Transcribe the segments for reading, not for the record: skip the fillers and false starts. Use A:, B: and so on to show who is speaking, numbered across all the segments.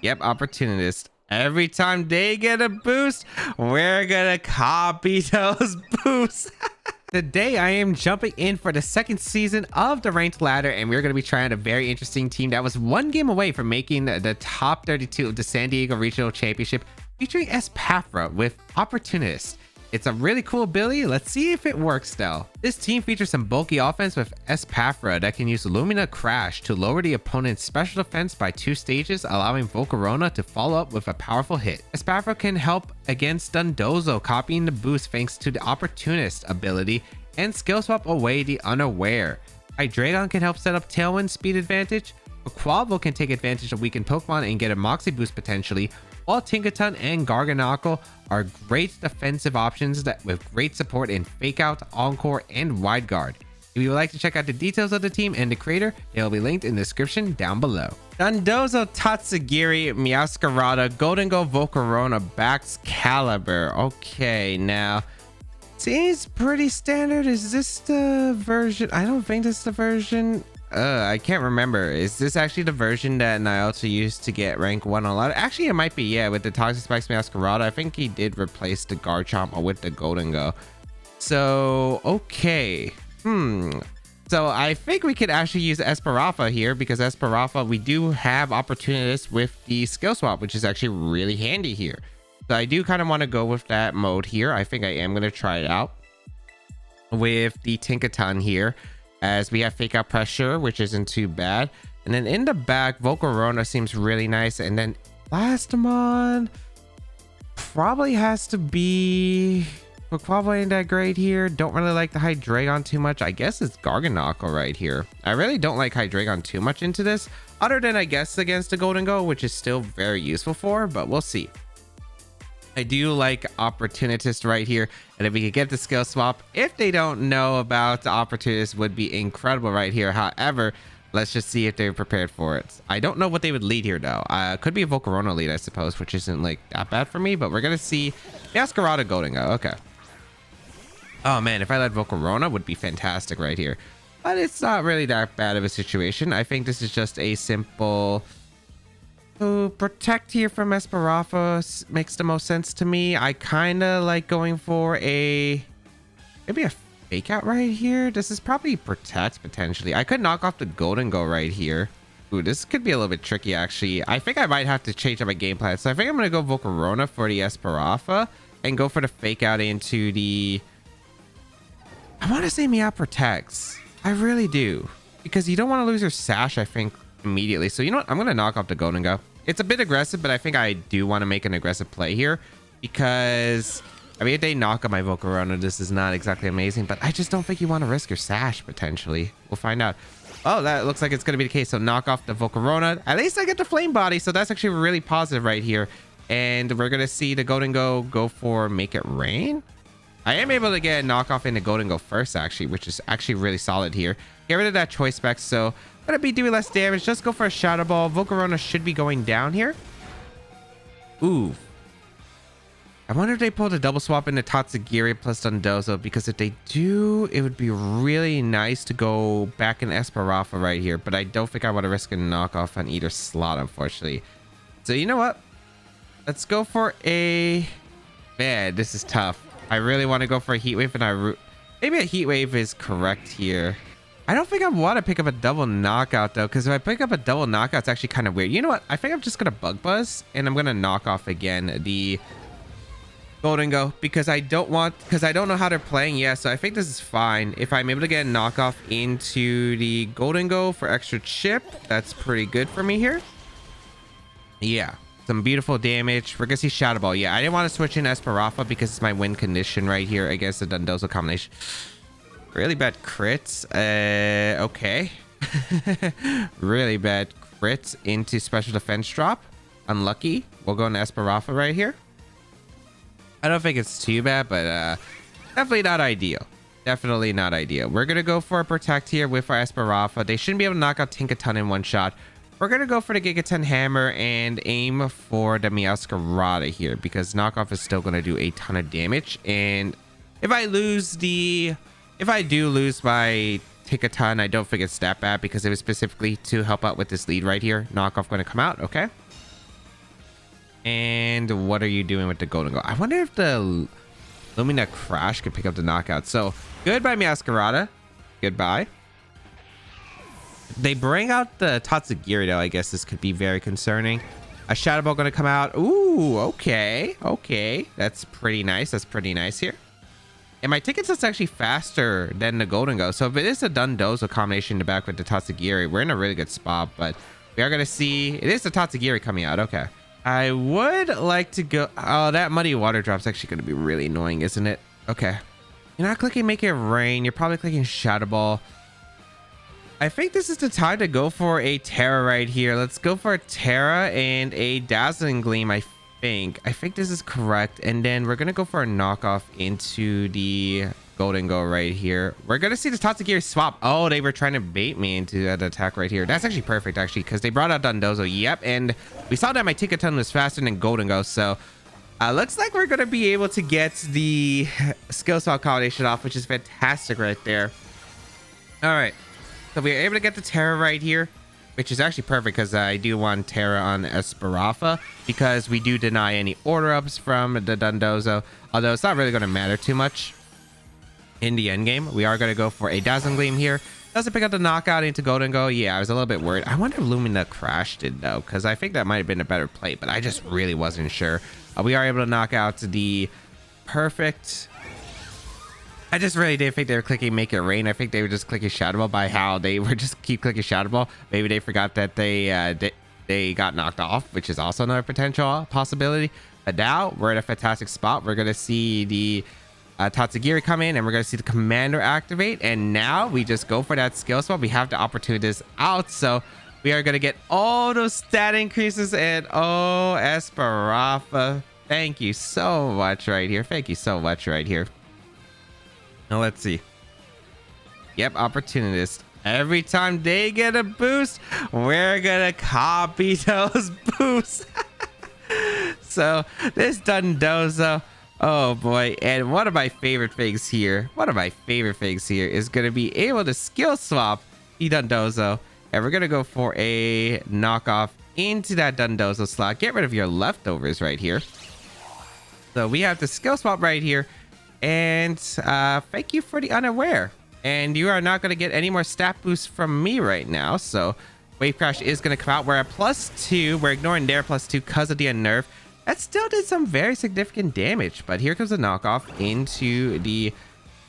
A: Yep, opportunist. Every time they get a boost, we're gonna copy those boosts. Today, I am jumping in for the second season of the Ranked Ladder, and we're going to be trying a very interesting team that was one game away from making the top 32 of the San Diego Regional Championship, featuring Espathra with Opportunist. It's a really cool ability. Let's see if it works though. This team features some bulky offense with Espathra that can use Lumina Crash to lower the opponent's special defense by 2 stages, allowing Volcarona to follow up with a powerful hit. Espathra can help against Dundozo, copying the boost thanks to the Opportunist ability, and skill swap away the Unaware. Hydreigon can help set up Tailwind speed advantage. Quavo can take advantage of weakened Pokemon and get a Moxie boost potentially, while Tinkaton and Garganacl are great defensive options that with great support in Fake Out, Encore, and Wide Guard. If you would like to check out the details of the team and the creator, they will be linked in the description down below. Dundozo, Tatsugiri, Meowscarada, Goldengo, Volcarona, Baxcalibur. Okay, now seems pretty standard. Is this the version? I don't think this is the version. I can't remember. Is this actually the version that Naoto used to get rank 1 on ladder? Actually, it might be, yeah, with the Toxic Spikes Meowscarada. I think he did replace the Garchomp with the Goldengo. So, okay. So I think we could actually use Espathra here, because Espathra, we do have Opportunists with the skill swap, which is actually really handy here. So I do kind of want to go with that mode here. I think I am going to try it out with the Tinkaton here, as we have Fake Out Pressure, which isn't too bad. And then in the back, Volcarona seems really nice. And then Blastamon probably has to be... Quavo ain't that great here. Don't really like the Hydreigon too much. I guess it's Garganacl right here. I really don't like Hydreigon too much into this, other than I guess against the Goldengo, which is still very useful for, but we'll see. I do like Opportunist right here, and if we could get the skill swap, if they don't know about the Opportunist, would be incredible right here. However, let's just see if they're prepared for it. I don't know what they would lead here though. Could be a Volcarona lead, I suppose, which isn't like that bad for me, but we're gonna see. Meowscarada, Goldengo. Okay. Oh man, if I led Volcarona, would be fantastic right here, but it's not really that bad of a situation. I think this is just a simple protect here from Espathra makes the most sense to me. I kind of like going for maybe a Fake Out right here. This is probably protect potentially. I could knock off the Goldengo right here. Ooh, this could be a little bit tricky actually. I think I might have to change up my game plan. So I think I'm gonna go Volcarona for the Espathra and go for the Fake Out into the... I want to say Meow protects. I really do, because you don't want to lose your Sash, I think, immediately. So you know what? I'm going to knock off the Goldengo. It's a bit aggressive, but I think I do want to make an aggressive play here, because I mean, if they knock on my Volcarona, this is not exactly amazing, but I just don't think you want to risk your Sash potentially. We'll find out. Oh, that looks like it's going to be the case. So knock off the Volcarona. At least I get the Flame Body, so that's actually really positive right here. And we're going to see the Goldengo go for Make It Rain. I am able to get a knockoff into Goldengo first, actually, which is actually really solid here. Get rid of that Choice Spec, so gonna be doing less damage. Just go for a Shadow Ball. Volcarona should be going down here. Ooh. I wonder if they pull the double swap into Tatsugiri plus Dundozo, because if they do, it would be really nice to go back in Espathra right here, but I don't think I want to risk a knockoff on either slot, unfortunately. So you know what? Let's go for a... Man, this is tough. I really want to go for a Heat Wave, and maybe a Heat Wave is correct here. I don't think I want to pick up a double knockout though, because if I pick up a double knockout, it's actually kind of weird. You know what? I think I'm just gonna Bug Buzz, and I'm gonna knock off again the Goldengo, because I don't know how they're playing. Yeah, so I think this is fine. If I'm able to get a knockoff into the Goldengo for extra chip, that's pretty good for me here. Yeah. Some beautiful damage. We're gonna see Shadow Ball. Yeah, I didn't want to switch in Espathra because it's my win condition right here against the Dundozo combination. Really bad crits. Okay. Really bad crits into special defense drop. Unlucky. We'll go into Espathra right here. I don't think it's too bad, but definitely not ideal. Definitely not ideal. We're gonna go for a protect here with our Espathra. They shouldn't be able to knock out Tinkaton in one shot. We're going to go for the Gigaton Hammer and aim for the Meowscarada here, because knockoff is still going to do a ton of damage. And if I do lose my Tinkaton, I don't think it's that bad, because it was specifically to help out with this lead right here. Knockoff going to come out. Okay. And what are you doing with the Golden Go? I wonder if the Lumina Crash could pick up the knockout. So goodbye, Meowscarada. Goodbye. They bring out the Tatsugiri though. I guess this could be very concerning. A Shadow Ball gonna come out. Ooh, okay. Okay. That's pretty nice. That's pretty nice here. And my tickets is actually faster than the Golden Go. So if it is a Dundozo combination in the back with the Tatsugiri, we're in a really good spot. But we are gonna see. It is the Tatsugiri coming out. Okay. I would like to go. Oh, that Muddy Water Drop's actually gonna be really annoying, isn't it? Okay. You're not clicking Make It Rain. You're probably clicking Shadow Ball. I think this is the time to go for a Terra right here. Let's go for a Terra and a Dazzling Gleam, I think this is correct. And then we're going to go for a knockoff into the Golden Go right here. We're going to see the Tatsugiri swap. Oh, they were trying to bait me into that attack right here. That's actually perfect, actually, because they brought out Dundozo. Yep, and we saw that my Ticketon was faster than Golden Go, so... looks like we're going to be able to get the skill swap combination off, which is fantastic right there. All right. So we are able to get the Terra right here, which is actually perfect because I do want Terra on Espathra because we do deny any order-ups from the Dundozo, although it's not really going to matter too much in the end game. We are going to go for a Dazzling Gleam here. Doesn't pick up the knockout into Golden Go. Yeah, I was a little bit worried. I wonder if Lumina crashed it, though, because I think that might have been a better play, but I just really wasn't sure. We are able to knock out the perfect... I just really didn't think they were clicking Make It Rain. I think they were just clicking Shadow Ball by how they were just keep clicking Shadow Ball. Maybe they forgot that they got knocked off, which is also another potential possibility. But now we're in a fantastic spot. We're going to see the Tatsugiri come in, and we're going to see the Commander activate. And now we just go for that skill swap. We have the opportunities out, so we are going to get all those stat increases. And oh, Espathra, thank you so much right here. Thank you so much right here. Now let's see. Yep, opportunist. Every time they get a boost, we're gonna copy those boosts. So this Dundozo, oh boy. And one of my favorite things here is gonna be able to skill swap the Dundozo, and we're gonna go for a knockoff into that Dundozo slot. Get rid of your leftovers right here. So we have the skill swap right here. And thank you for the unaware. And you are not going to get any more stat boosts from me right now. So Wave Crash is going to come out. We're at +2. We're ignoring their +2 because of the unnerve. That still did some very significant damage. But here comes a knockoff into the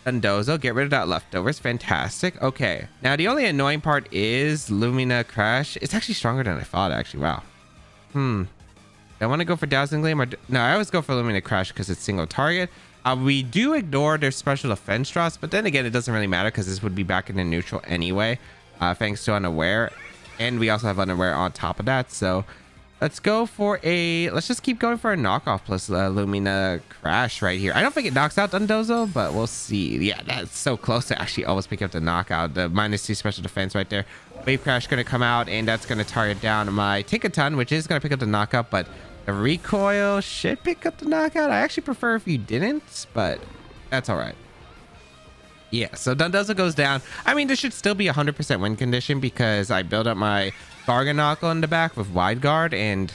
A: Dundozo. Get rid of that leftovers. Fantastic. Okay. Now the only annoying part is Lumina Crash. It's actually stronger than I thought, actually. Wow. I want to go for Dazzling Gleam. No, I always go for Lumina Crash because it's single target. We do ignore their special defense drops, but then again, it doesn't really matter because this would be back in the neutral anyway, thanks to unaware. And we also have unaware on top of that. So let's go for let's just keep going for a knockoff plus Lumina Crash right here. I don't think it knocks out Dundozo, but we'll see. Yeah, that's so close to actually almost pick up the knockout. The -2 special defense right there. Wave Crash going to come out, and that's going to target down my Ticketon, which is going to pick up the knockout, but the recoil should pick up the knockout. I actually prefer if you didn't, but that's all right. Yeah, so Dundozo goes down. I mean, this should still be 100% win condition because I built up my Garganacl in the back with Wide Guard. And,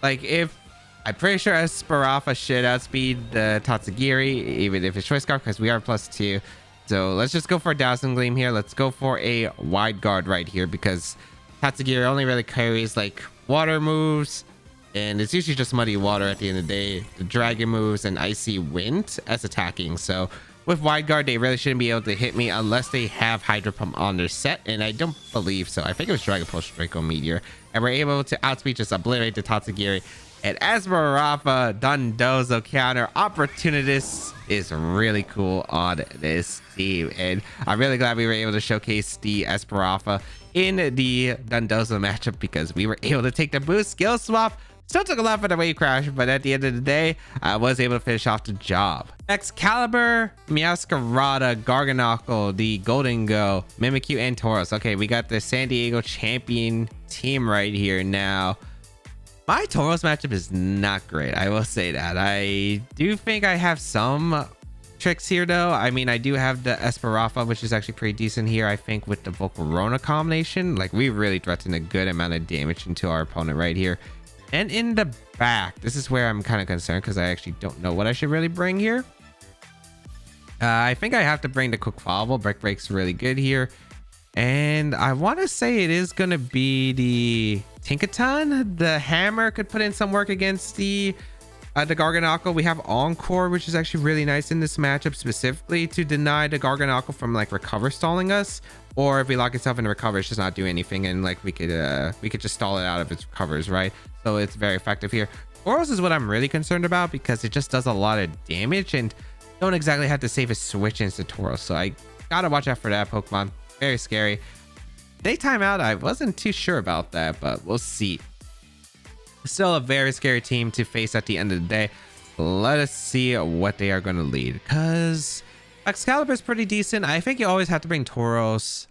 A: like, I'm pretty sure Espathra should outspeed the Tatsugiri, even if it's Choice Scarf, because we are +2. So let's just go for a Dazzling Gleam here. Let's go for a Wide Guard right here because Tatsugiri only really carries, like, water moves. And it's usually just Muddy Water at the end of the day. The Dragon moves and Icy Wind as attacking. So with Wide Guard, they really shouldn't be able to hit me unless they have Hydro Pump on their set. And I don't believe so. I think it was Dragon Pulse, Draco Meteor. And we're able to outspeed, just obliterate the Tatsugiri. And Espathra Dundozo counter Opportunist is really cool on this team. And I'm really glad we were able to showcase the Espathra in the Dundozo matchup because we were able to take the boost skill swap. Still took a lot for the Wave Crash, but at the end of the day, I was able to finish off the job. Excalibur, Meowscarada, Garganacl, the Golden Go, Mimikyu, and Tauros. Okay, we got the San Diego champion team right here now. My Tauros matchup is not great. I will say that. I do think I have some tricks here, though. I mean, I do have the Espathra, which is actually pretty decent here. I think with the Volcarona combination, like we really threatened a good amount of damage into our opponent right here. And in the back, this is where I'm kind of concerned because I actually don't know what I should really bring here. I think I have to bring the Quick Follow. Brick Break's really good here. And I want to say it is going to be the Tinkaton. The Hammer could put in some work against the Garganacl. We have Encore, which is actually really nice in this matchup, specifically to deny the Garganacl from like recover stalling us. Or if we lock itself in recover, it's just not doing anything, and like we could just stall it out of its recovers, right? So it's very effective here. Tauros is what I'm really concerned about because it just does a lot of damage and don't exactly have to save a switch into Tauros. So I gotta watch out for that Pokemon. Very scary. Daytime out, I wasn't too sure about that, but we'll see. Still a very scary team to face at the end of the day. Let us see what they are going to lead, because Excalibur is pretty decent. I think you always have to bring Tauros.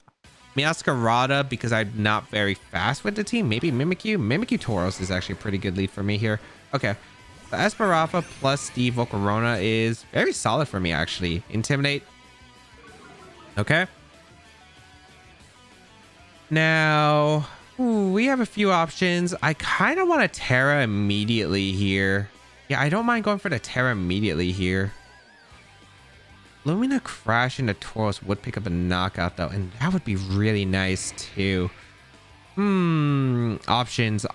A: Meowscarada, because I'm not very fast with the team. Maybe Mimikyu. Mimikyu Tauros is actually a pretty good lead for me here. Okay. The Espathra plus the Volcarona is very solid for me, actually. Intimidate. Okay. Now, we have a few options. I kind of want a Terra immediately here. Yeah, I don't mind going for the Terra immediately here. Lumina Crash into Tauros would pick up a knockout though, and that would be really nice too. Options.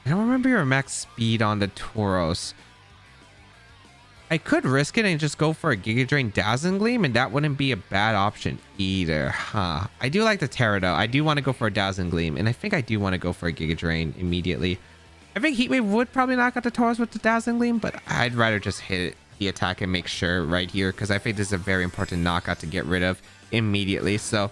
A: I don't remember your max speed on the Tauros. I could risk it and just go for a Giga Drain Dazzling Gleam, and that wouldn't be a bad option either, huh? I do like the Terra though. I do want to go for a Dazzling Gleam, and I think I do want to go for a Giga Drain immediately. I think Heat Wave would probably knock out the Tauros with the Dazzling Gleam, but I'd rather just hit the attack and make sure right here, because I think this is a very important knockout to get rid of immediately. So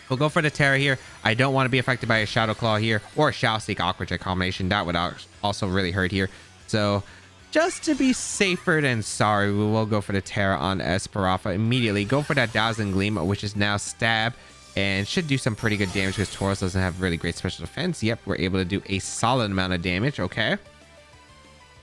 A: we'll go for the Terra here. I don't want to be affected by a Shadow Claw here or a Shadow Sneak Aqua Jet combination. That would also really hurt here. So just to be safer than sorry, we will go for the Terra on Espathra immediately. Go for that Dazzling Gleam, which is now Stab, and should do some pretty good damage because Tauros doesn't have really great special defense. Yep, we're able to do a solid amount of damage. Okay.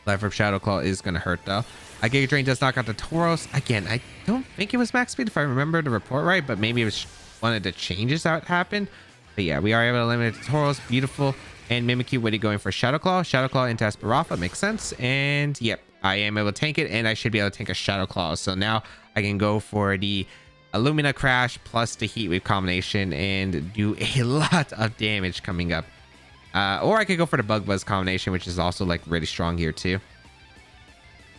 A: Life Orb Shadow Claw is going to hurt though. A Giga Drain does knock out the Tauros. Again, I don't think it was max speed if I remember the report right, but maybe it was one of the changes that happened. But yeah, we are able to eliminate the Tauros. Beautiful. And Mimikyu, what are you going for? Shadow Claw? Shadow Claw into Espathra makes sense. And yep, I am able to tank it, and I should be able to tank a Shadow Claw. So now I can go for the Illumina Crash plus the Heat Wave combination and do a lot of damage coming up. Or I could go for the Bug Buzz combination, which is also like really strong here too.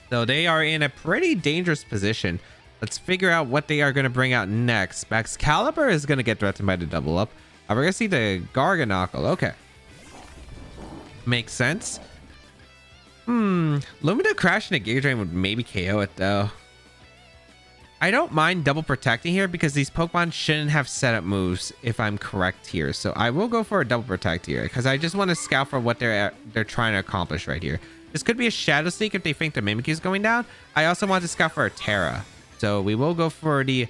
A: So they are in a pretty dangerous position. Let's figure out what they are going to bring out next. Excalibur is going to get threatened by the double up. We're going to see the Garganacl. Okay. Makes sense. Lumina Crash and a Giga Drain would maybe KO it though. I don't mind double protecting here because these Pokemon shouldn't have setup moves if I'm correct here. So I will go for a double protect here because I just want to scout for what they're trying to accomplish right here. This could be a Shadow Sneak if they think the Mimikyu is going down. I also want to scout for a Terra. So we will go for the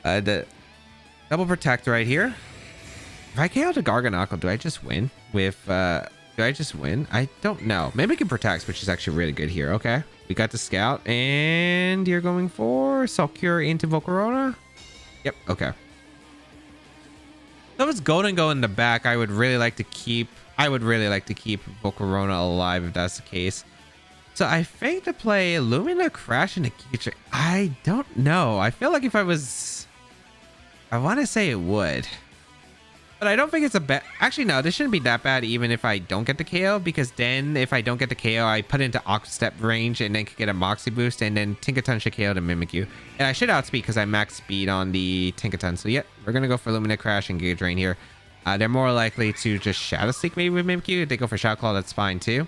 A: double protect right here. If I KO the Garganacl, do I just win with do I just win? I don't know. Mimikyu protects, which is actually really good here. Okay. We got the Scout, and you're going for Salcure into Volcarona. Yep. Okay. So it's Golden Go in the back. I would really like to keep Volcarona alive if that's the case. So I think to play Lumina Crash into Geecher. I don't know. I feel like if I want to say it would. But I don't think it's a bad... Actually, no, this shouldn't be that bad even if I don't get the KO, because then if I don't get the KO, I put it into Aqua Step range and then could get a Moxie boost, and then Tinkaton should KO the Mimikyu. And I should outspeed because I max speed on the Tinkaton. So yeah, we're going to go for Lumina Crash and Giga Drain here. They're more likely to just Shadow Sneak maybe with Mimikyu. If they go for Shadow Claw, that's fine too.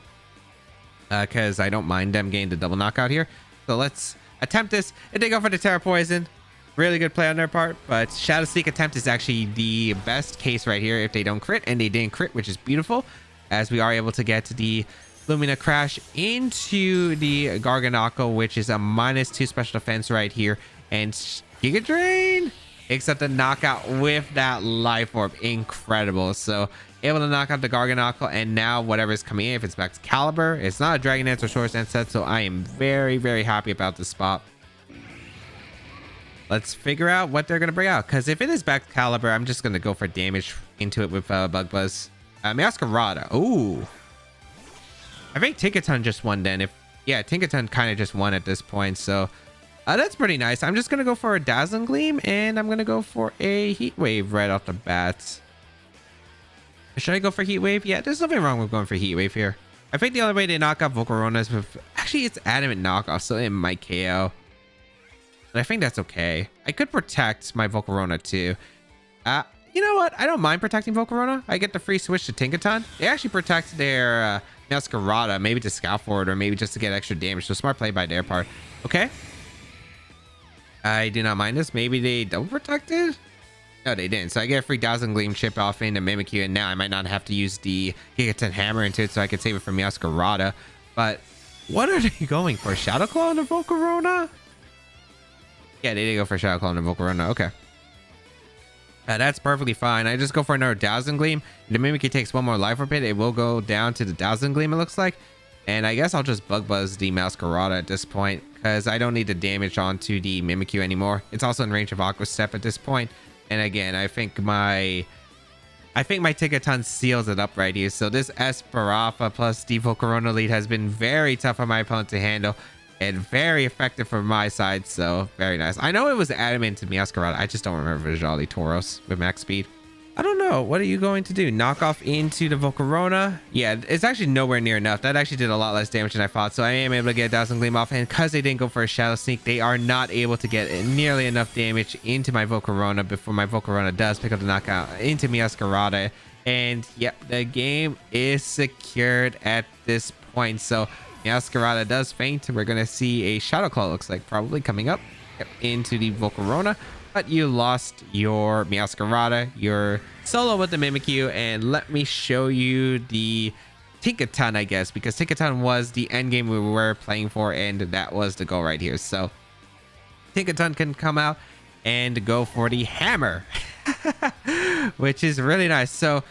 A: Because I don't mind them getting the double knockout here. So let's attempt this. If they go for the Terra Poison, really good play on their part, but Shadow Sneak attempt is actually the best case right here if they don't crit, and they didn't crit, which is beautiful, as we are able to get the Lumina Crash into the Garganacl, which is a -2 special defense right here, and Giga Drain picks up the knockout with that Life Orb. Incredible. So able to knock out the Garganacl, and now whatever's coming in, if it's Excalibur, it's not a Dragon Dance or Swords Dance set, so I am very, very happy about this spot. Let's figure out what they're going to bring out, because if it is Excalibur, I'm just going to go for damage into it with Bug Buzz. Masquerada. Ooh. I think Tinkaton just won then. Yeah, Tinkaton kind of just won at this point. So that's pretty nice. I'm just going to go for a Dazzling Gleam. And I'm going to go for a Heat Wave right off the bat. Should I go for Heat Wave? Yeah, there's nothing wrong with going for Heat Wave here. I think the only way to knock out Volcarona is with... Actually, it's Adamant knockoff, so it might KO. But I think that's okay. I could protect my Volcarona too. You know what? I don't mind protecting Volcarona. I get the free switch to Tinkaton. They actually protect their Masquerada, maybe to scout forward or maybe just to get extra damage. So smart play by their part. Okay. I do not mind this. Maybe they double protected? No, they didn't. So I get a free Dazzling Gleam chip off into Mimikyu, and now I might not have to use the Gigaton Hammer into it, so I can save it from Masquerada. But what are they going for? Shadow Claw on the Volcarona? Yeah, they did go for Shadow Claw on the Volcarona. Okay. That's perfectly fine. I just go for another Dazzling Gleam. The Mimikyu takes one more life orb hit. It will go down to the Dazzling Gleam, it looks like. And I guess I'll just Bug Buzz the Masquerada at this point, because I don't need the damage onto the Mimikyu anymore. It's also in range of Aqua Step at this point. And again, I think my Tinkaton seals it up right here. So this Espathra plus the Volcarona lead has been very tough on my opponent to handle. And very effective from my side, so very nice. I know it was Adamant to Masquerada. I just don't remember if it was Jolly Tauros with max speed. I don't know. What are you going to do? Knock off into the Volcarona? Yeah, it's actually nowhere near enough. That actually did a lot less damage than I thought. So I am able to get a Dazzling Gleam off. And because they didn't go for a Shadow Sneak, they are not able to get nearly enough damage into my Volcarona before my Volcarona does pick up the knockout into Masquerada. And yep, the game is secured at this point. So Masquerada does faint. We're going to see a Shadow Claw, looks like, probably coming up into the Volcarona. But you lost your Masquerada, your solo with the Mimikyu, and let me show you the Tinkaton, I guess, because Tinkaton was the end game we were playing for, and that was the goal right here. So Tinkaton can come out and go for the hammer, which is really nice. So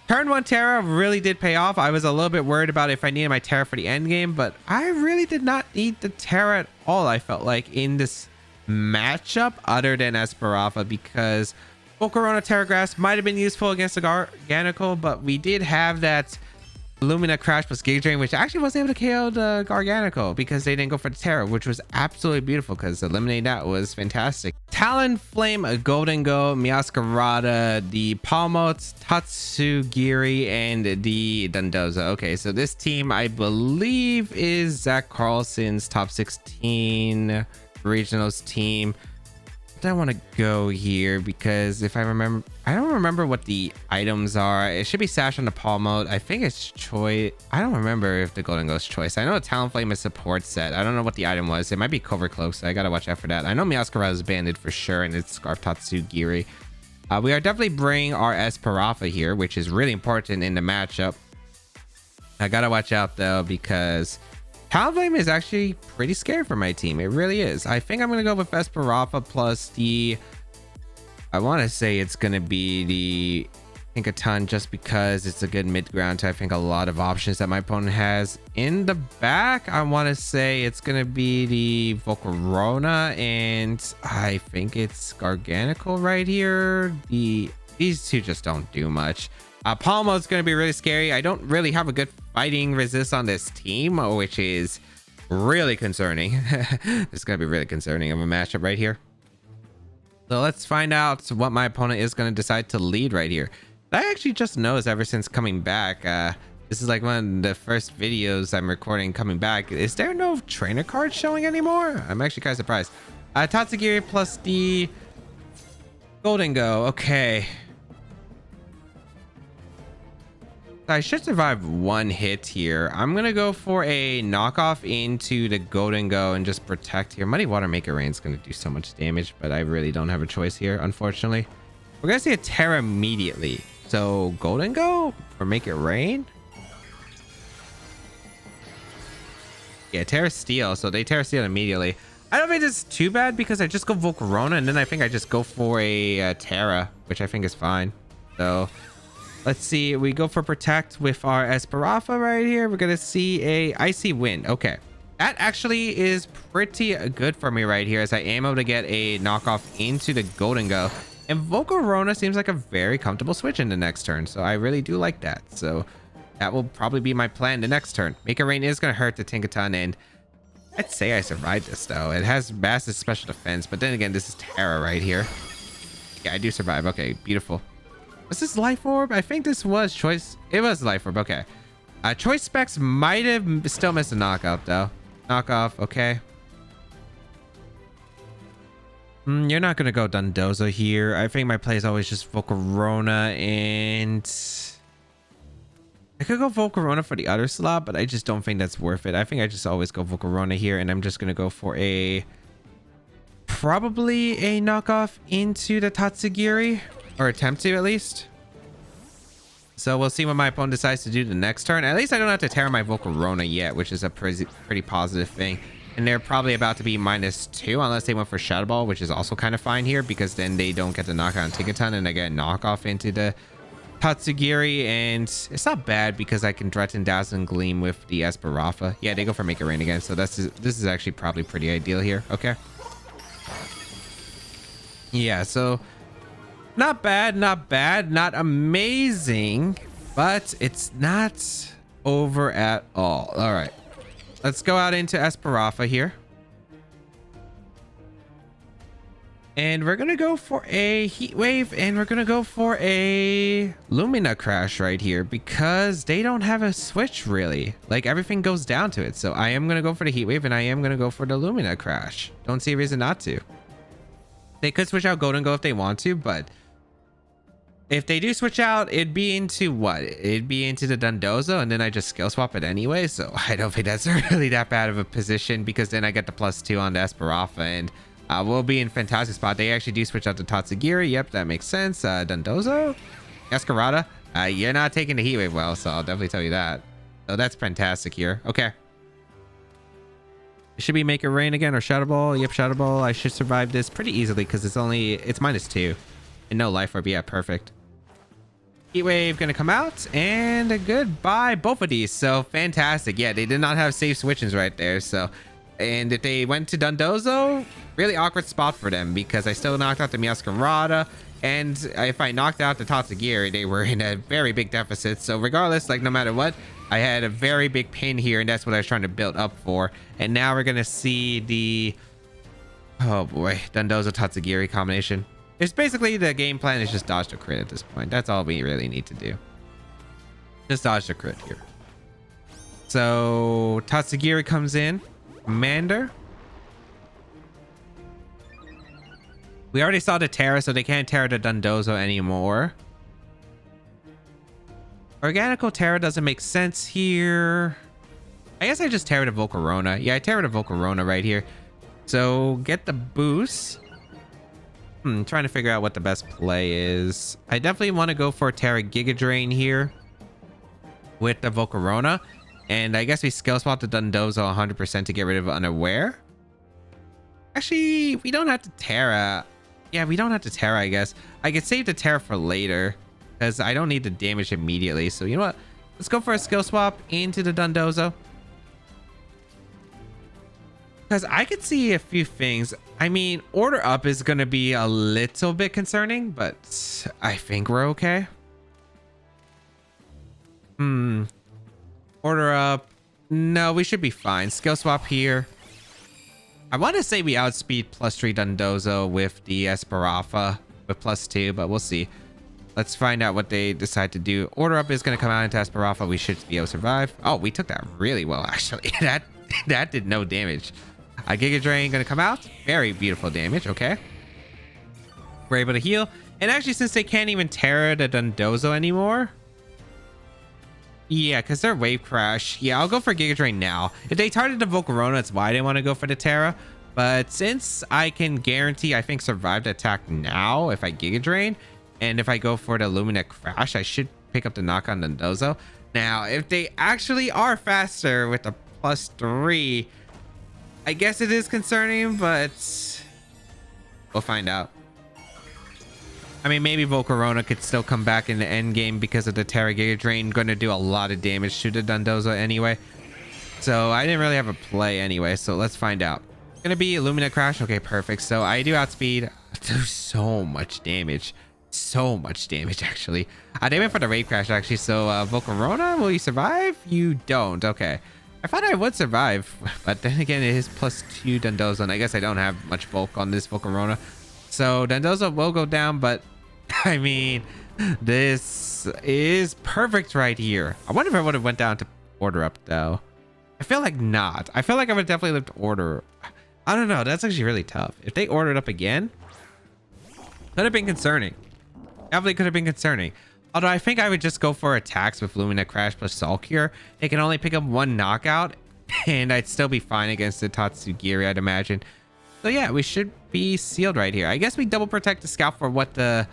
A: turn 1 Terra really did pay off. I was a little bit worried about if I needed my Terra for the end game, but I really did not need the Terra at all, I felt like, in this matchup other than Espathra, because Volcarona Terra Grass might have been useful against the Garganical, but we did have that Lumina Crash plus Giga Drain, which actually wasn't able to KO the Garganical because they didn't go for the Terra, which was absolutely beautiful because eliminating that was fantastic. Talonflame, a Golden Go, Masquerada, the Palmots, Tatsugiri, and the Dundoza. Okay, so this team I believe is Zach Carlson's top 16 regionals team. I want to go here because if I remember, I don't remember what the items are. It should be Sash on the Palmode. I think it's Choice. I don't remember if the Golden Ghost Choice. I know Talonflame is support set. I don't know what the item was. It might be Covert Cloak, so I gotta watch out for that. I know Masquerada is banded for sure, and it's Scarf Tatsugiri. We are definitely bringing our Espathra here, which is really important in the matchup. I gotta watch out though because Talonflame is actually pretty scary for my team. It really is. I think I'm going to go with Espathra plus the... I want to say it's going to be the Tinkaton just because it's a good mid-ground to I think a lot of options that my opponent has. In the back, I want to say it's going to be the Volcarona, and I think it's Garganical right here. These two just don't do much. Palmo is going to be really scary. I don't really have a good fighting resist on this team, which is really concerning. It's going to be really concerning of a matchup right here. So let's find out what my opponent is going to decide to lead right here. I actually just noticed ever since coming back. This is like one of the first videos I'm recording coming back. Is there no trainer card showing anymore? I'm actually kind of surprised. Tatsugiri plus the Golden Go. Okay. I should survive one hit here. I'm gonna go for a knockoff into the Golden Go and just protect here. Muddy Water Make It Rain is gonna do so much damage, but I really don't have a choice here, unfortunately. We're gonna see a Terra immediately. So Golden Go or Make It Rain? Yeah, Terra Steel. So they Terra Steel immediately. I don't think this is too bad because I just go Volcarona and then I think I just go for a Terra, which I think is fine. So let's see. We go for Protect with our Espathra right here. We're going to see a Icy Wind. Okay. That actually is pretty good for me right here as I am able to get a knockoff into the Golden Go. And Volcarona seems like a very comfortable switch in the next turn. So I really do like that. So that will probably be my plan the next turn. Make It Rain is going to hurt the Tinkaton, and I'd say I survived this though. It has massive special defense, but then again, this is Terra right here. Yeah, I do survive. Okay, beautiful. Was this Life Orb? I think this was Choice. It was Life Orb. Okay. Choice Specs might have still missed a knockout though. Knockoff. Okay. You're not going to go Dondozo here. I think my play is always just Volcarona, and I could go Volcarona for the other slot, but I just don't think that's worth it. I think I just always go Volcarona here, and I'm just going to go for probably a knockoff into the Tatsugiri, or attempt to at least. So we'll see what my opponent decides to do the next turn. At least I don't have to tear my Volcarona yet, which is a pretty positive thing. And they're probably about to be -2 unless they went for Shadow Ball, which is also kind of fine here because then they don't get the knockout on Tinkaton and I get a knockoff into the Tatsugiri. And it's not bad because I can threaten Dazzling Gleam with the Espathra. Yeah, they go for Make It Rain again. So this is actually probably pretty ideal here. Okay. Yeah, so not bad, not amazing, but it's not over at all. All right. Let's go out into Espathra here. And we're going to go for a Heat Wave, and we're going to go for a Lumina Crash right here because they don't have a switch really. Like everything goes down to it. So I am going to go for the Heat Wave, and I am going to go for the Lumina Crash. Don't see a reason not to. They could switch out Golden Go if they want to, but if they do switch out, it'd be into what? It'd be into the Dondozo, and then I just skill swap it anyway. So I don't think that's really that bad of a position because then I get the +2 on the Espathra, and we'll be in fantastic spot. They actually do switch out to Tatsugiri. Yep, that makes sense. Dondozo, Escarada. You're not taking the Heat Wave well, so I'll definitely tell you that. So that's fantastic here. Okay. Should we Make It Rain again or Shadow Ball? Yep, Shadow Ball. I should survive this pretty easily because it's -2 and no Life Orb. Yeah, perfect. Heat Wave gonna come out, and a goodbye both of these. So fantastic. Yeah, they did not have safe switches right there. So, and if they went to Dondozo, really awkward spot for them because I still knocked out the Meowscarada, and if I knocked out the Tatsugiri, they were in a very big deficit. So regardless, like no matter what, I had a very big pin here, and that's what I was trying to build up for. And now we're gonna see the, oh boy, Dondozo Tatsugiri combination. It's basically the game plan is just dodge the crit at this point. That's all we really need to do. Just dodge the crit here. So Tatsugiri comes in. Commander. We already saw the Terra, so they can't Terra the Dondozo anymore. Organical Terra doesn't make sense here. I guess I just Terra the Volcarona. Yeah, I Terra the Volcarona right here. So get the boost. Trying to figure out what the best play is. I definitely want to go for Terra Giga Drain here with the Volcarona. And I guess we skill swap the Dondozo 100% to get rid of Unaware. Actually, we don't have to Terra. Yeah, we don't have to Terra, I guess. I could save the Terra for later because I don't need the damage immediately. So you know what? Let's go for a skill swap into the Dondozo. Because I could see a few things. I mean, Order Up is going to be a little bit concerning, but I think we're okay. Order Up. No, we should be fine. Skill swap here. I want to say we outspeed +3 Dondozo with the Espathra with +2, but we'll see. Let's find out what they decide to do. Order Up is going to come out into Espathra. We should be able to survive. Oh, we took that really well, actually. that did no damage. Giga Drain gonna come out. Very beautiful damage. Okay. We're able to heal. And actually, since they can't even Terra the Dondozo anymore. Yeah, because they're Wave Crash. Yeah, I'll go for Giga Drain now. If they targeted the Volcarona, that's why I didn't want to go for the Terra. But since I can guarantee, I think, survive the attack now if I Giga Drain. And if I go for the Lumina Crash, I should pick up the knock on Dondozo. Now, if they actually are faster with the +3... I guess it is concerning, but we'll find out. I mean, maybe Volcarona could still come back in the end game because of the Terra Giga Drain. Going to do a lot of damage to the Dondozo anyway. So I didn't really have a play anyway. So let's find out. Going to be Lumina Crash. Okay, perfect. So I do outspeed do so much damage. So much damage, actually. They went for the Raid Crash, actually. So, Volcarona, will you survive? You don't. Okay. I thought I would survive, but then again, it is +2 Dondozo, and I guess I don't have much bulk on this Volcarona. So, Dondozo will go down, but, I mean, this is perfect right here. I wonder if I would have went down to order up, though. I feel like not. I feel like I would definitely live to order. I don't know. That's actually really tough. If they ordered up again, could have been concerning. Definitely could have been concerning. Although I think I would just go for attacks with Lumina Crash plus Soul Cure. They can only pick up 1 knockout, and I'd still be fine against the Tatsugiri, I'd imagine. So yeah, we should be sealed right here. I guess we double protect the Scout for what the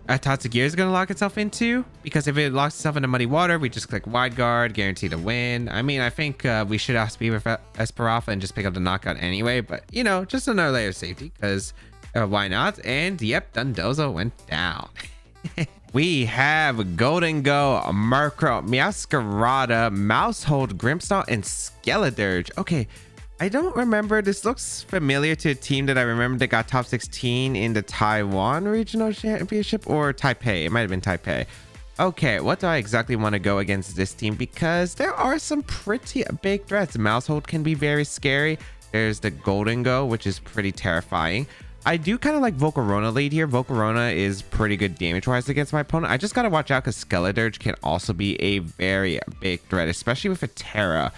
A: Tatsugiri is going to lock itself into. Because if it locks itself into Muddy Water, we just click Wide Guard, guarantee to win. I mean, I think we should outspeed with Espathra and just pick up the knockout anyway. But, you know, just another layer of safety, because why not? And yep, Dondozo went down. We have Golden Go, Murkrow, Meowscarada, Mousehold, Grimmsnarl, and Skeledirge. Okay, I don't remember. This looks familiar to a team that I remember that got top 16 in the Taiwan Regional Championship, or Taipei. It might have been Taipei. Okay, what do I exactly want to go against this team? Because there are some pretty big threats. Mousehold can be very scary. There's the Golden Go, which is pretty terrifying. I do kind of like Volcarona lead here. Volcarona is pretty good damage-wise against my opponent. I just got to watch out because Skeledirge can also be a very big threat, especially with a Terra.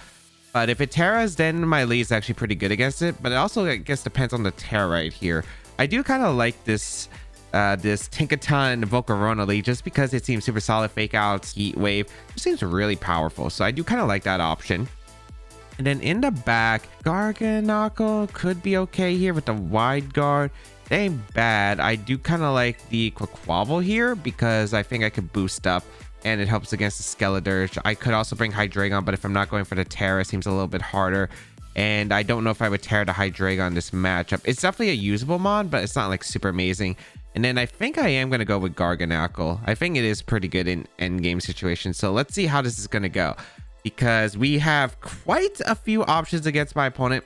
A: But if it Terras, then my lead is actually pretty good against it. But it also, I guess, depends on the Terra right here. I do kind of like this Tinkaton Volcarona lead just because it seems super solid. Fake Outs, Heat Wave. It seems really powerful. So I do kind of like that option. And then in the back, Garganacl could be okay here with the Wide Guard. It ain't bad. I do kind of like the Quaquaval here because I think I could boost up and it helps against the Skeledirge. I could also bring Hydreigon, but if I'm not going for the Terra, it seems a little bit harder. And I don't know if I would Terra the Hydreigon this matchup. It's definitely a usable mon, but it's not like super amazing. And then I think I am going to go with Garganacl. I think it is pretty good in endgame situations. So let's see how this is going to go, because we have quite a few options against my opponent.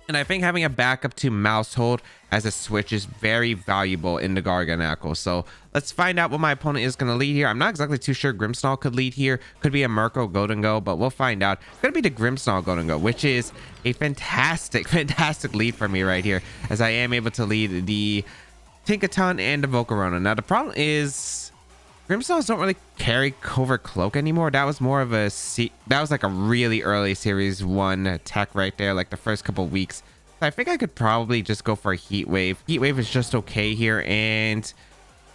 A: And I think having a backup to Mousehold as a switch is very valuable in the Garganacl. So let's find out what my opponent is going to lead here. I'm not exactly too sure. Grimmsnarl could lead here. Could be a Murkrow Golden Go, but we'll find out. It's going to be the Grimmsnarl Golden Go, which is a fantastic lead for me right here, as I am able to lead the Tinkaton and the Volcarona. Now, the problem is Grimmsnarls don't really carry Covert Cloak anymore. That was more of a that was like a really early Series 1 tech right there, like the first couple weeks. So I think I could probably just go for a Heat Wave. Heat Wave is just okay here, and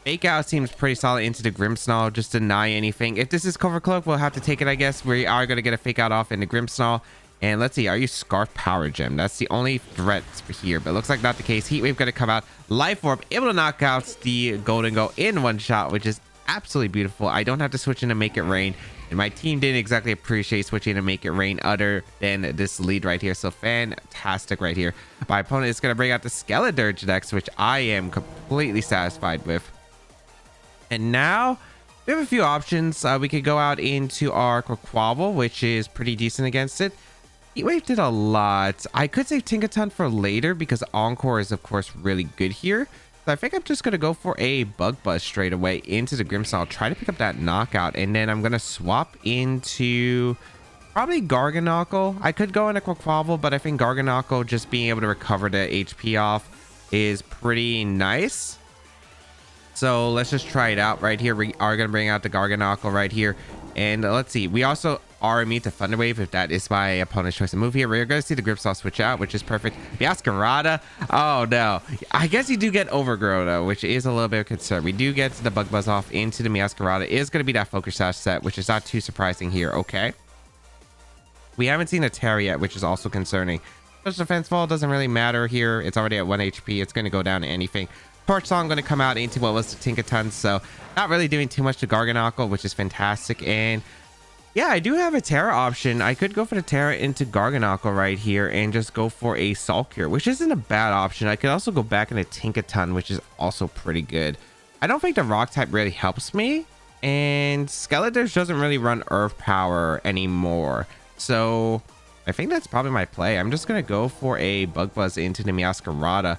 A: Fake Out seems pretty solid into the Grimmsnarl. Just deny anything. If this is Covert Cloak, we'll have to take it, I guess. We are going to get a Fake Out off in the Grimmsnarl. And let's see, are you Scarf Power Gem? That's the only threat for here, but it looks like not the case. Heat Wave going to come out. Life Orb, able to knock out the Golden Go in one shot, which is absolutely beautiful. I don't have to switch in to Make It Rain, and my team didn't exactly appreciate switching to Make It Rain other than this lead right here. So fantastic right here. My opponent is going to bring out the Skeledirge next, which I am completely satisfied with. And now we have a few options. We could go out into our Quaquaval, which is pretty decent against it. Heat Wave did a lot. I could save Tinkaton for later because Encore is, of course, really good here. So I think I'm just going to go for a Bug Buzz straight away into the Grimmsnarl. Try to pick up that knockout. And then I'm going to swap into probably Garganacl. I could go into Quaquaval, but I think Garganacl just being able to recover the HP off is pretty nice. So let's just try it out right here. We are going to bring out the Garganacl right here. And let's see. We also are immune to Thunder Wave if that is my opponent's choice to move here. We're going to see the Grimmsnarl switch out, which is perfect. Meowscarada. Oh, no. I guess you do get Overgrow, though, which is a little bit of concern. We do get the Bug Buzz off into the Meowscarada. It is going to be that Focus Sash set, which is not too surprising here. Okay. We haven't seen a Terra yet, which is also concerning. Special Defense Fall doesn't really matter here. It's already at 1 HP. It's going to go down to anything. Torch Song going to come out into what was the Tinkaton, so not really doing too much to Garganacl, which is fantastic. And yeah, I do have a Terra option. I could go for the Terra into Garganacl right here and just go for a Soul Cure, which isn't a bad option. I could also go back into Tinkaton, which is also pretty good. I don't think the Rock type really helps me, and Skeledirge doesn't really run Earth Power anymore. So I think that's probably my play. I'm just going to go for a Bug Buzz into the Meowscarada.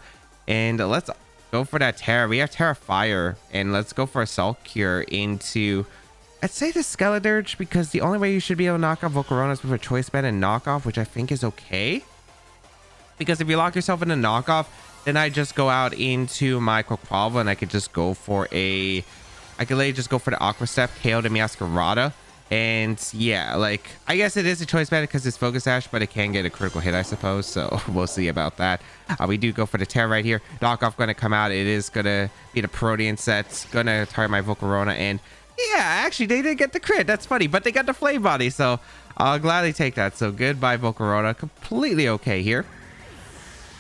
A: And let's go for that Terra. We have Terra Fire, and let's go for a Salt Cure into, I'd say, the Skeledirge, because the only way you should be able to knock off Volcarona is with a Choice Band and knockoff, which I think is okay. Because if you lock yourself in a knockoff, then I just go out into my Quaquavalva and I could just go for a, I could literally just go for the Aqua Step, KO the Meowscarada. And yeah, like, I guess it is a choice band because it's Focus Sash, but it can get a critical hit, I suppose. So we'll see about that. We do go for the Terra right here. Knockoff going to come out. It is going to be the Protean set. Going to target my Volcarona. And yeah, actually, they didn't get the crit. That's funny. But they got the Flame Body. So I'll gladly take that. So goodbye, Volcarona. Completely okay here.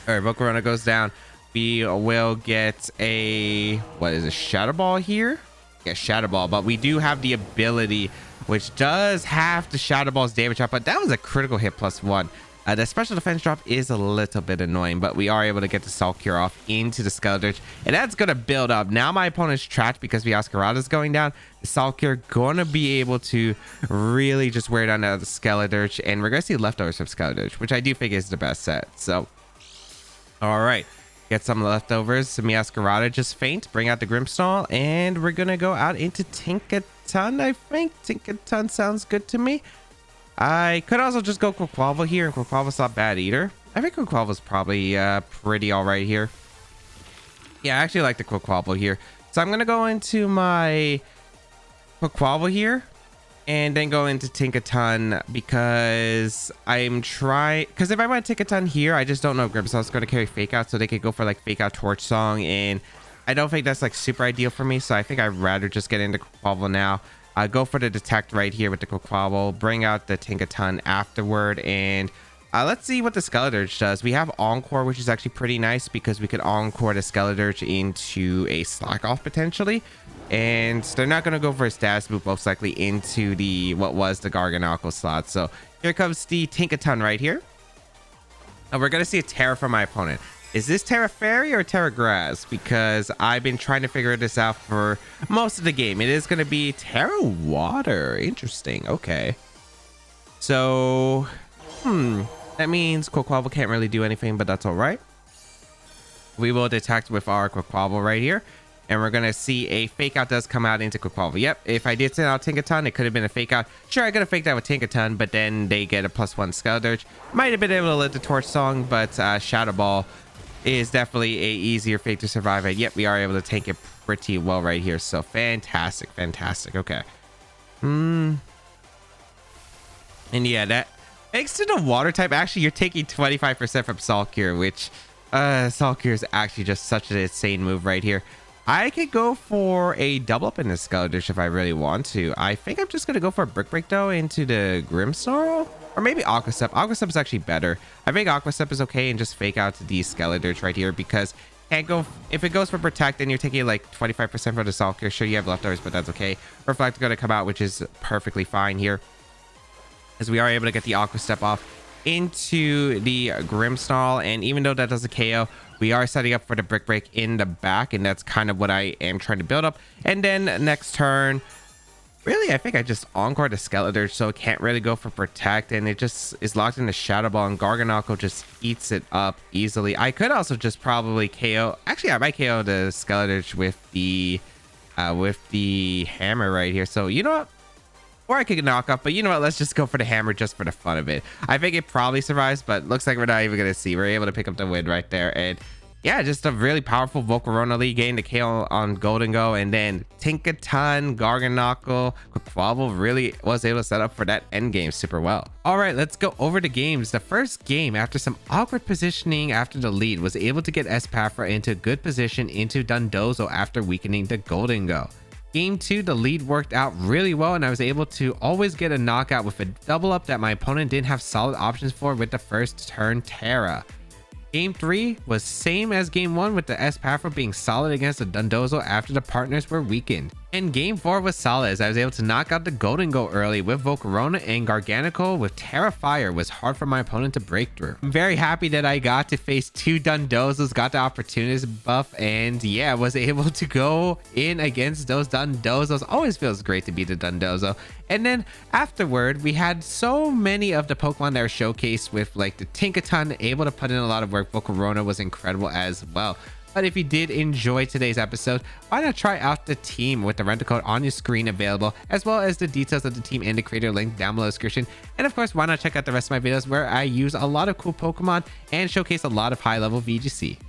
A: All right, Volcarona goes down. We will get a, what is it, Shadow Ball here? Yeah, Shadow Ball. But we do have the ability, which does have the Shadow Ball's damage up, but that was a critical hit +1. The special defense drop is a little bit annoying, but we are able to get the Salt Cure off into the Skeledirge, and that's going to build up. Now my opponent's trapped because Meowscarada is going down. The Salt Cure going to be able to really just wear down the Skeledirge, and we're going to see leftovers from Skeledirge, which I do think is the best set. So, all right. Get some leftovers. Some Meowscarada just faint. Bring out the Grimmsnarl, and we're going to go out into Tinkaton, I think. Tinkaton sounds good to me. I could also just go Quaquavalva here, and Quaquavalva's not bad either. I think Quaquavalva's probably pretty all right here. Yeah, I actually like the Quaquavalva here. So I'm going to go into my Quaquavalva here, and then go into Tinkaton because I'm trying... Because if I went Tinkaton here, I just don't know if Grimmsnarl's going to carry Fake Out, so they could go for like Fake Out Torch Song, and I don't think that's like super ideal for me, so I think I'd rather just get into Quaquavalva now. Go for the Detect right here with the Quaquavalva, bring out the Tinkaton afterward, and let's see what the Skeledirge does. We have Encore, which is actually pretty nice because we could Encore the Skeledirge into a Slack Off potentially, and they're not going to go for a status move most likely into the what was the Garganacl slot. So here comes the Tinkaton right here, and we're going to see a Terra from my opponent. Is this Terra Fairy or Terra Grass? Because I've been trying to figure this out for most of the game. It is going to be Terra Water. Interesting. Okay. So, that means Quaquavalva can't really do anything, but that's all right. We will detect with our Quaquavalva right here. And we're going to see a Fake Out does come out into Quaquavalva. Yep, if I did send out Tinkaton, it could have been a Fake Out. Sure, I could have faked out with Tinkaton, but then they get a +1 Skeledirge. Might have been able to let the Torch Song, but Shadow Ball is definitely a easier fate to survive at. Yep, we are able to take it pretty well right here. So fantastic, fantastic. Okay. And yeah, that thanks to the water type, actually you're taking 25% from Salt Cure, which Salt Cure is actually just such an insane move right here. I could go for a double up in the Skeledirge if I really want to. I think I'm just going to go for a Brick Break though into the Grimmsnarl. Or maybe Aqua Step. Aqua Step is actually better. I think Aqua Step is okay and just fake out the Skeledirge right here because can't go... If it goes for Protect, then you're taking like 25% for the Salt Cure. Sure, you have leftovers, but that's okay. Reflect is going to come out, which is perfectly fine here, as we are able to get the Aqua Step off into the Grimmsnarl. And even though that does a KO, we are setting up for the Brick Break in the back, and that's kind of what I am trying to build up. And then next turn... Really, I think I just Encore the Skeledirge, so it can't really go for Protect, and it just is locked in the Shadow Ball, and Garganacl just eats it up easily. I could also just probably KO... Actually, I might KO the Skeledirge with the hammer right here. So, you know what? Or I could knock off, but you know what? Let's just go for the hammer just for the fun of it. I think it probably survives, but looks like we're not even going to see. We're able to pick up the win right there, and... yeah, just a really powerful Volcarona lead, getting the KO on Golden Go, and then Tinkaton, Garganacl, Quaquavalva really was able to set up for that end game super well. All right, let's go over the games. The first game, after some awkward positioning after the lead, was able to get Espathra into good position into Dondozo after weakening the Golden Go. Game 2, the lead worked out really well, and I was able to always get a knockout with a double up that my opponent didn't have solid options for with the first turn Terra. Game 3 was same as Game 1 with the Espathra being solid against the Dondozo after the partners were weakened. And game 4 was solid as I was able to knock out the Golden Goal early with Volcarona, and Garganical with Terra Fire was hard for my opponent to break through. I'm very happy that I got to face 2 Dundozos, got the opportunities buff, and yeah, was able to go in against those Dundozos. Always feels great to beat a Dundozo. And then afterward, we had so many of the Pokemon that were showcased with like the Tinkaton, able to put in a lot of work. Volcarona was incredible as well. But if you did enjoy today's episode, why not try out the team with the rental code on your screen available, as well as the details of the team and the creator link down below the description. And of course, why not check out the rest of my videos where I use a lot of cool Pokemon and showcase a lot of high level VGC.